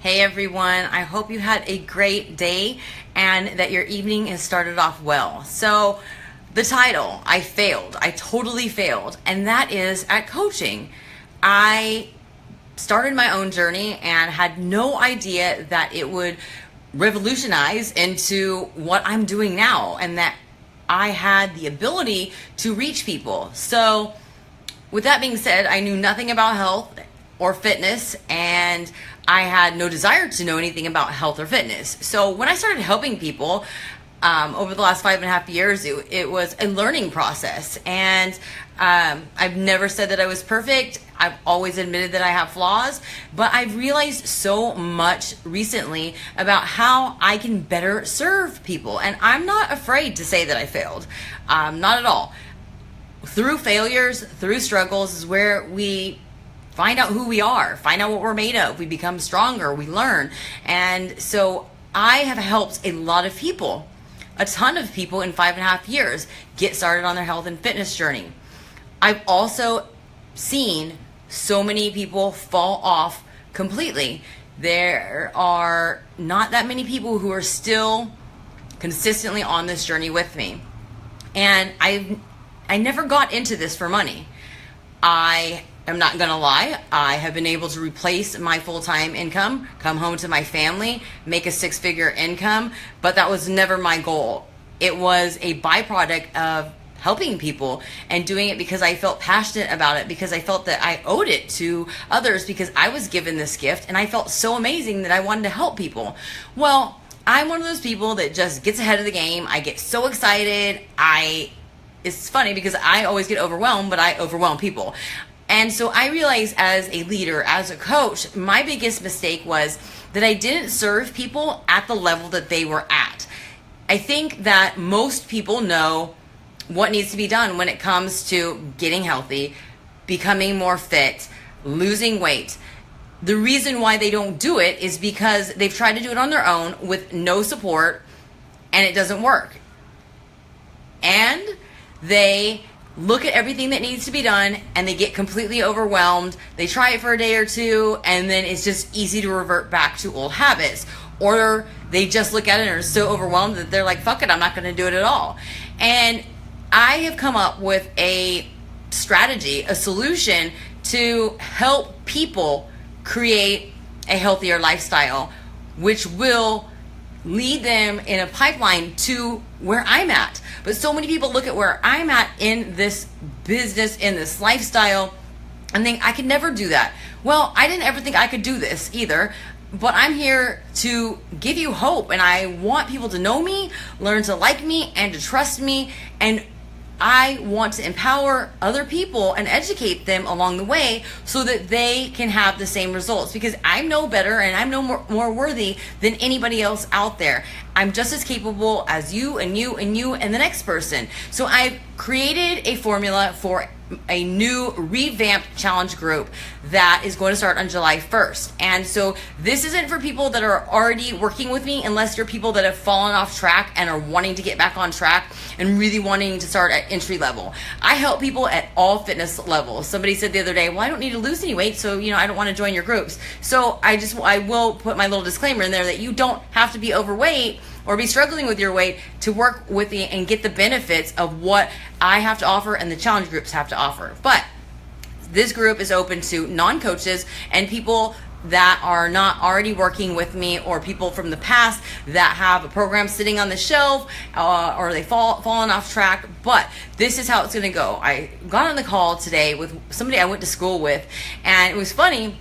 Hey everyone, I hope you had a great day and that your evening has started off well. So the title, I failed. I totally failed. And that is at coaching. I started my own journey and had no idea that it would revolutionize into what I'm doing now and that I had the ability to reach people. So with that being said, I knew nothing about health or fitness, and I had no desire to know anything about health or fitness. So when I started helping people over the last 5.5 years, it was a learning process. And I've never said that I was perfect. I've always admitted that I have flaws, but I've realized so much recently about how I can better serve people. And I'm not afraid to say that I failed. Not at all. Through failures, through struggles is where we find out who we are, find out what we're made of. We become stronger, we learn. And so I have helped a lot of people, a ton of people in 5.5 years get started on their health and fitness journey. I've also seen so many people fall off completely. There are not that many people who are still consistently on this journey with me. And I never got into this for money. I'm not gonna lie, I have been able to replace my full-time income, come home to my family, make a 6-figure income, but that was never my goal. It was a byproduct of helping people and doing it because I felt passionate about it, because I felt that I owed it to others because I was given this gift and I felt so amazing that I wanted to help people. Well, I'm one of those people that just gets ahead of the game. I get so excited. It's funny because I always get overwhelmed, but I overwhelm people. And so I realized as a leader, as a coach, my biggest mistake was that I didn't serve people at the level that they were at. I think that most people know what needs to be done when it comes to getting healthy, becoming more fit, losing weight. The reason why they don't do it is because they've tried to do it on their own with no support and it doesn't work. And they look at everything that needs to be done and they get completely overwhelmed. They try it for a day or two and then it's just easy to revert back to old habits. Or they just look at it and are so overwhelmed that they're like, fuck it, I'm not going to do it at all. And I have come up with a strategy, a solution to help people create a healthier lifestyle, which will lead them in a pipeline to where I'm at. But so many people look at where I'm at in this business, in this lifestyle, and think I could never do that. Well, I didn't ever think I could do this either, but I'm here to give you hope, and I want people to know me, learn to like me, and to trust me, and I want to empower other people and educate them along the way so that they can have the same results, because I'm no better and I'm no more worthy than anybody else out there. I'm just as capable as you and you and you and the next person. So I've created a formula for a new revamp challenge group that is going to start on July 1st. And so this isn't for people that are already working with me, unless you're people that have fallen off track and are wanting to get back on track and really wanting to start at entry level. I help people at all fitness levels. Somebody said the other day, well, I don't need to lose any weight, so I don't want to join your groups. So I will put my little disclaimer in there that you don't have to be overweight or be struggling with your weight to work with me and get the benefits of what I have to offer and the challenge groups have to offer. But this group is open to non-coaches and people that are not already working with me, or people from the past that have a program sitting on the shelf, or they fallen off track. But this is how it's going to go. I got on the call today with somebody I went to school with, and it was funny.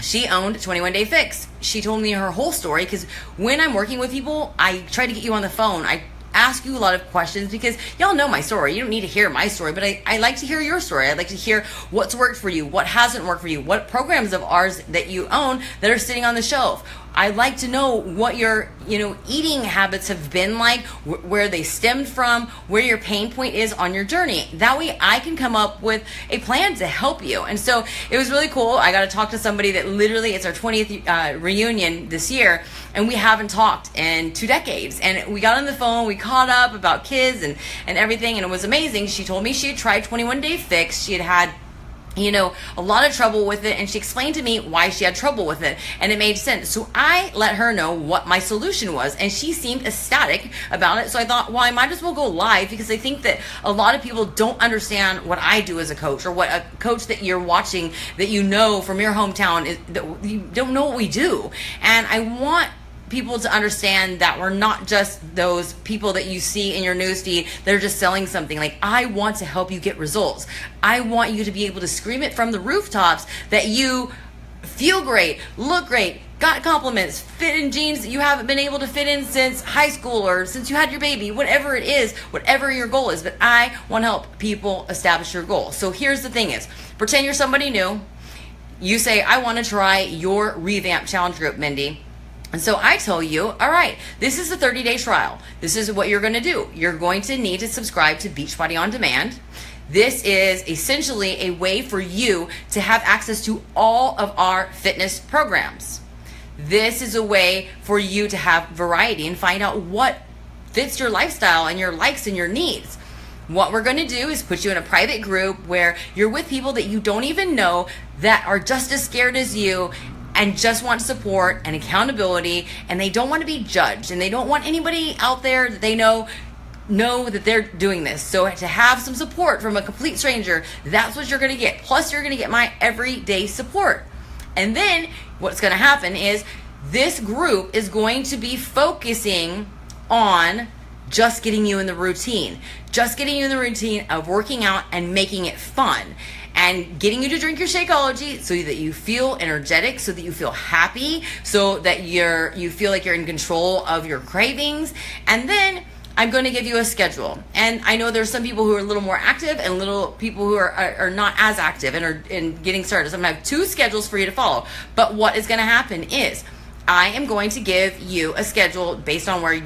She owned 21 Day Fix. She told me her whole story, because when I'm working with people, I try to get you on the phone. I ask you a lot of questions because y'all know my story. You don't need to hear my story, but I like to hear your story. I'd like to hear what's worked for you, what hasn't worked for you, what programs of ours that you own that are sitting on the shelf. I'd like to know what your eating habits have been like, where they stemmed from, where your pain point is on your journey. That way I can come up with a plan to help you. And so it was really cool. I got to talk to somebody that literally, it's our 20th reunion this year, and we haven't talked in 2 decades. And we got on the phone, we caught up about kids and everything, and it was amazing. She told me she had tried 21 Day Fix. She had a lot of trouble with it, and she explained to me why she had trouble with it, and it made sense. So I let her know what my solution was, and she seemed ecstatic about it. So I thought, well, I might as well go live, because I think that a lot of people don't understand what I do as a coach, or what a coach that you're watching that from your hometown is, that you don't know what we do. And I want people to understand that we're not just those people that you see in your newsfeed that are just selling something. Like, I want to help you get results. I want you to be able to scream it from the rooftops that you feel great, look great, got compliments, fit in jeans that you haven't been able to fit in since high school or since you had your baby, whatever it is, whatever your goal is. But I want to help people establish your goal. So here's the thing is, pretend you're somebody new. You say, I want to try your revamp challenge group, Mindy. And so I tell you, all right, this is a 30-day trial. This is what you're going to do. You're going to need to subscribe to Beachbody On Demand. This is essentially a way for you to have access to all of our fitness programs. This is a way for you to have variety and find out what fits your lifestyle and your likes and your needs. What we're going to do is put you in a private group where you're with people that you don't even know, that are just as scared as you, and just want support and accountability, and they don't want to be judged, and they don't want anybody out there that they know that they're doing this. So to have some support from a complete stranger, that's what you're going to get. Plus, you're going to get my everyday support. And then what's going to happen is this group is going to be focusing on just getting you in the routine, of working out and making it fun, and getting you to drink your Shakeology so that you feel energetic, so that you feel happy, so that you feel like you're in control of your cravings. And then I'm going to give you a schedule. And I know there's some people who are a little more active and little people who are not as active and are getting started. So I'm going to have 2 schedules for you to follow. But what is going to happen is I am going to give you a schedule based on what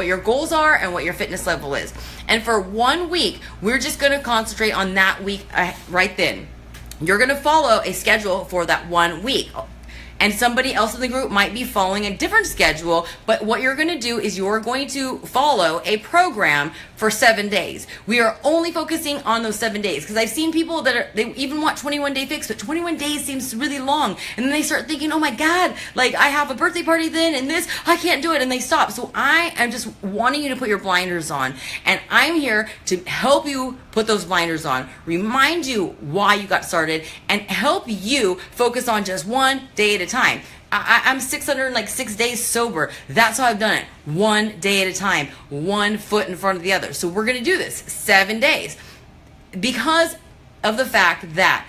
your goals are and what your fitness level is. And for 1 week, we're just going to concentrate on that week right then. You're going to follow a schedule for that 1 week. And somebody else in the group might be following a different schedule, but what you're going to do is you're going to follow a program for 7 days. We are only focusing on those 7 days, because I've seen people they even want 21-day fix, but 21 days seems really long. And then they start thinking, oh my God, like I have a birthday party then and this, I can't do it. And they stop. So I am just wanting you to put your blinders on, and I'm here to help you put those blinders on, remind you why you got started, and help you focus on just 1 day at a time. I'm 606 days sober. That's how I've done it. 1 day at a time, 1 foot in front of the other. So we're going to do this 7 days, because of the fact that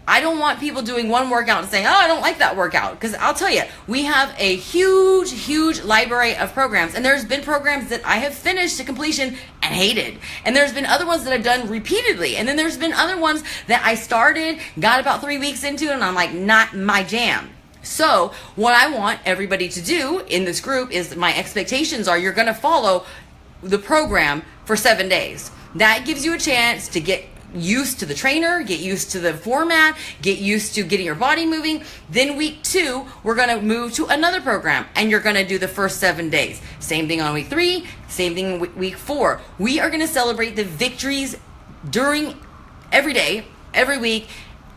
I don't want people doing one workout and saying, oh, I don't like that workout. Because I'll tell you, we have a huge library of programs. And there's been programs that I have finished to completion and hated. And there's been other ones that I've done repeatedly. And then there's been other ones that I started, got about 3 weeks into, and I'm like, not my jam. So what I want everybody to do in this group is, my expectations are, you're going to follow the program for 7 days. That gives you a chance to get used to the trainer, get used to the format, get used to getting your body moving. Then week 2, we're going to move to another program, and you're going to do the first 7 days. Same thing on week 3, same thing week 4. We are going to celebrate the victories during every day, every week,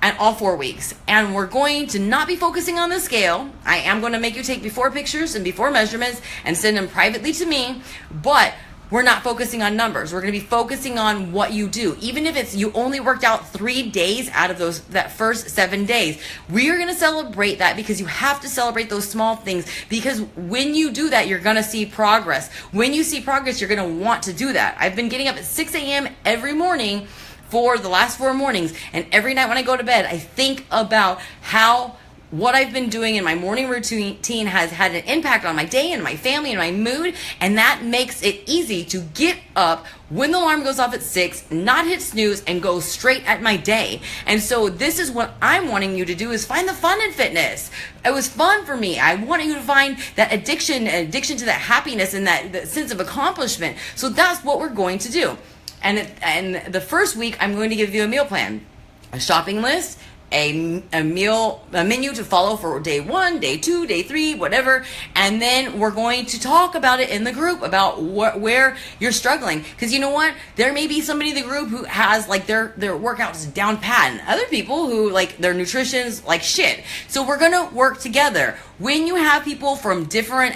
and all 4 weeks. And we're going to not be focusing on the scale. I am going to make you take before pictures and before measurements and send them privately to me, but we're not focusing on numbers. We're going to be focusing on what you do. Even if it's you only worked out 3 days out of that first 7 days, we are going to celebrate that, because you have to celebrate those small things, because when you do that, you're going to see progress. When you see progress, you're going to want to do that. I've been getting up at 6 a.m. every morning for the last 4 mornings, and every night when I go to bed, I think about how what I've been doing in my morning routine has had an impact on my day and my family and my mood, and that makes it easy to get up when the alarm goes off at 6, not hit snooze, and go straight at my day. And so this is what I'm wanting you to do, is find the fun in fitness. It was fun for me. I want you to find that addiction to that happiness and that sense of accomplishment. So that's what we're going to do. And the first week, I'm going to give you a meal plan, a shopping list, a menu to follow for day 1, day 2, day 3, whatever, and then we're going to talk about it in the group about where you're struggling. Because you know what, there may be somebody in the group who has like their workouts down pat, and other people who like their nutrition's like shit. So we're gonna work together. When you have people from different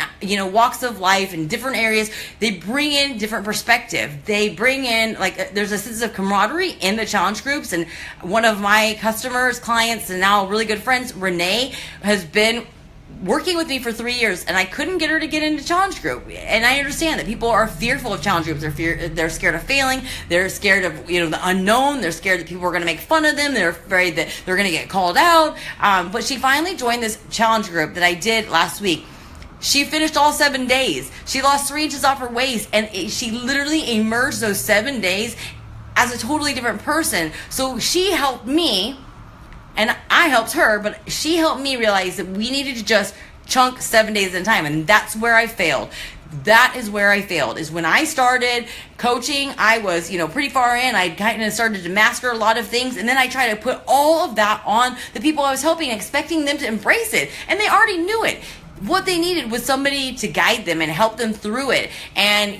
walks of life and different areas, they bring in different perspective. They bring in like there's a sense of camaraderie in the challenge groups. And one of my customers, clients, and now really good friends, Renee, has been working with me for 3 years, and I couldn't get her to get into challenge group. And I understand that people are fearful of challenge groups. They're scared of failing. They're scared of the unknown. They're scared that people are going to make fun of them. They're afraid that they're going to get called out. But she finally joined this challenge group that I did last week. She finished all 7 days. She lost 3 inches off her waist, and she literally emerged those 7 days as a totally different person. So she helped me, and I helped her, but she helped me realize that we needed to just chunk 7 days at a time. And that's where I failed. That is where I failed, is when I started coaching. I was, pretty far in. I kind of started to master a lot of things. And then I tried to put all of that on the people I was helping, expecting them to embrace it. And they already knew it. What they needed was somebody to guide them and help them through it. And,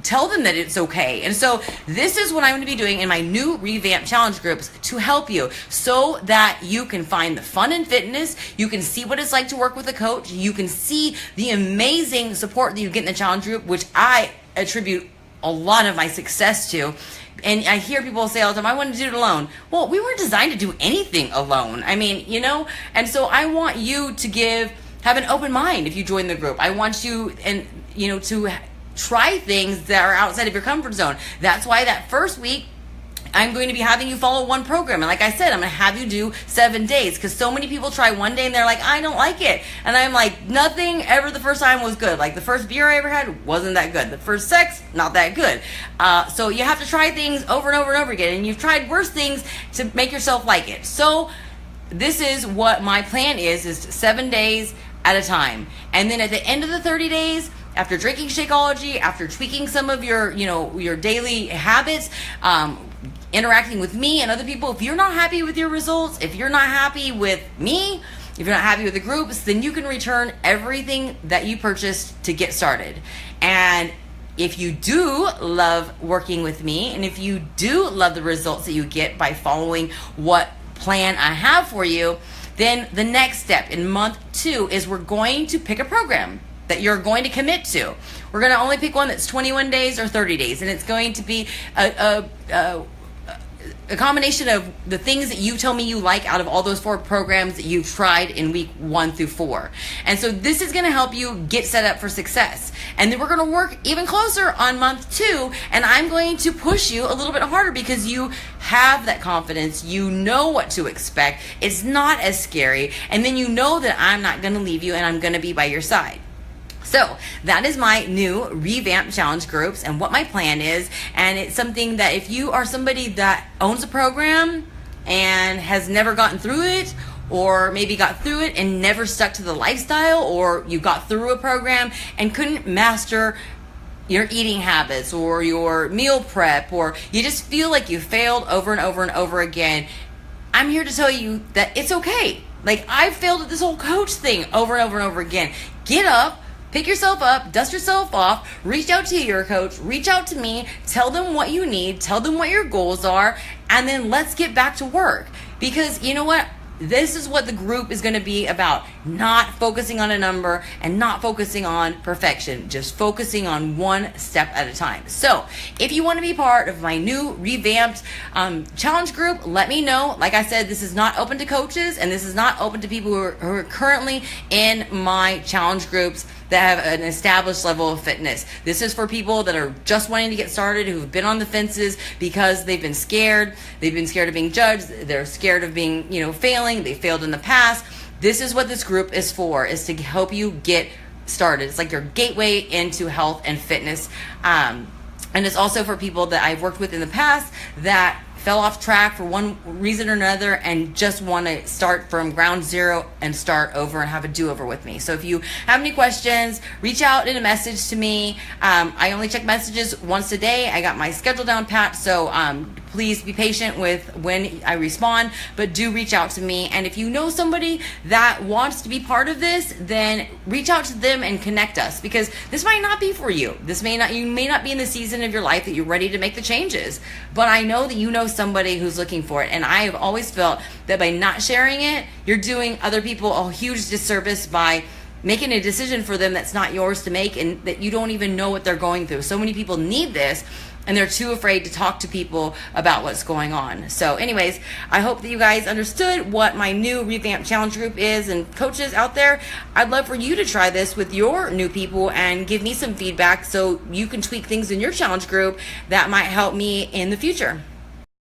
tell them that it's okay. And so this is what I'm going to be doing in my new revamp challenge groups to help you, so that you can find the fun in fitness. You can see what it's like to work with a coach. You can see the amazing support that you get in the challenge group, which I attribute a lot of my success to. And I hear people say all the time, I want to do it alone. Well, we weren't designed to do anything alone. I mean, and so I want you to have an open mind if you join the group. I want you to try things that are outside of your comfort zone. That's why that first week I'm going to be having you follow one program. And like I said, I'm going to have you do 7 days, because so many people try one day and they're like, I don't like it. And I'm like, nothing ever the first time was good. Like the first beer I ever had wasn't that good. The first sex, not that good. So you have to try things over and over and over again. And you've tried worse things to make yourself like it. So this is what my plan is 7 days at a time. And then at the end of the 30 days, after drinking Shakeology, after tweaking some of your daily habits, interacting with me and other people, if you're not happy with your results, if you're not happy with me, if you're not happy with the groups, then you can return everything that you purchased to get started. And if you do love working with me, and if you do love the results that you get by following what plan I have for you, then the next step in month 2 is we're going to pick a program that you're going to commit to. We're going to only pick one that's 21 days or 30 days, and it's going to be a combination of the things that you tell me you like out of all those 4 programs that you've tried in week 1 through 4. And so this is going to help you get set up for success. And then we're going to work even closer on month 2, and I'm going to push you a little bit harder, because you have that confidence. You know what to expect. It's not as scary. And then you know that I'm not going to leave you, and I'm going to be by your side. So that is my new revamp challenge groups and what my plan is. And it's something that if you are somebody that owns a program and has never gotten through it, or maybe got through it and never stuck to the lifestyle, or you got through a program and couldn't master your eating habits or your meal prep, or you just feel like you failed over and over and over again, I'm here to tell you that it's okay. Like, I've failed at this whole coach thing over and over and over again. Get up. Pick yourself up, dust yourself off, reach out to your coach, reach out to me, tell them what you need, tell them what your goals are, and then let's get back to work. Because you know what? This is what the group is going to be about. Not focusing on a number and not focusing on perfection. Just focusing on one step at a time. So if you want to be part of my new revamped challenge group, let me know. Like I said, this is not open to coaches, and this is not open to people who are currently in my challenge groups that have an established level of fitness. This is for people that are just wanting to get started, who've been on the fences because they've been scared. They've been scared of being judged. They're scared of being, failing. They failed in the past. This is what this group is for, is to help you get started. It's like your gateway into health and fitness. And it's also for people that I've worked with in the past that fell off track for one reason or another and just want to start from ground zero and start over and have a do-over with me. So if you have any questions, reach out in a message to me. I only check messages once a day. I got my schedule down pat, so please be patient with when I respond, but do reach out to me. And if you know somebody that wants to be part of this, then reach out to them and connect us, because this might not be for you. You may not be in the season of your life that you're ready to make the changes, but I know that you know somebody who's looking for it. And I have always felt that by not sharing it, you're doing other people a huge disservice by making a decision for them that's not yours to make, and that you don't even know what they're going through. So many people need this, and they're too afraid to talk to people about what's going on. So anyways, I hope that you guys understood what my new Revamp Challenge group is. And coaches out there, I'd love for you to try this with your new people and give me some feedback so you can tweak things in your challenge group that might help me in the future.